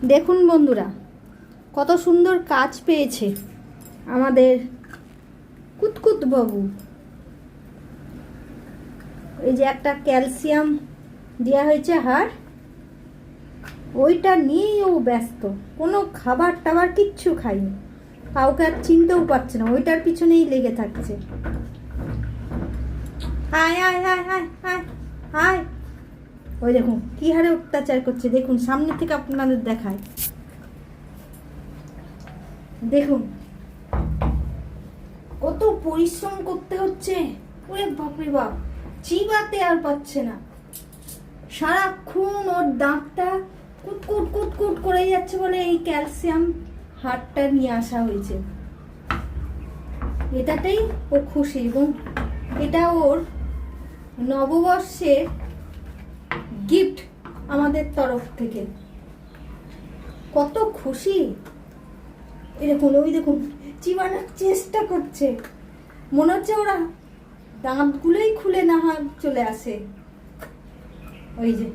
দেখুন বন্ধুরা, কত সুন্দর কাজ পেয়েছে আমাদের কুতকুত বাবু। এই যে একটা ক্যালসিয়াম দেওয়া হয়েছে হাড়, ওইটা নিয়েই ও ব্যস্ত। কোনো খাবার টাবার কিচ্ছু খায়নি, কাউকে আর চিনতেও পারছে না, ওইটার পিছনেই লেগে থাকছে। আয় আয় আয় আয় আয় আয়। ওই দেখুন কি হারে অত্যাচার করছে, দেখুন সামনে থেকে আপনাদের দেখায়। দেখুন কত পরিশ্রম করতে হচ্ছে, ওরে বাপরে বাপ, চিবাতে আর পাচ্ছে না। সারাক্ষণ ওর দাঁতটা কুটকুট কুটকুট করে যাচ্ছে বলে এই ক্যালসিয়াম হাড়টা নিয়ে আসা হয়েছে। এটাতেই ও খুশি, এবং এটা ওর নববর্ষের গিফট আমাদের তরফ থেকে। কত খুশি। এরকম ওই দেখুন চিবানোর চেষ্টা করছে, মনে হচ্ছে ওরা দাঁতগুলোই খুলে না চলে আসে। ওই যে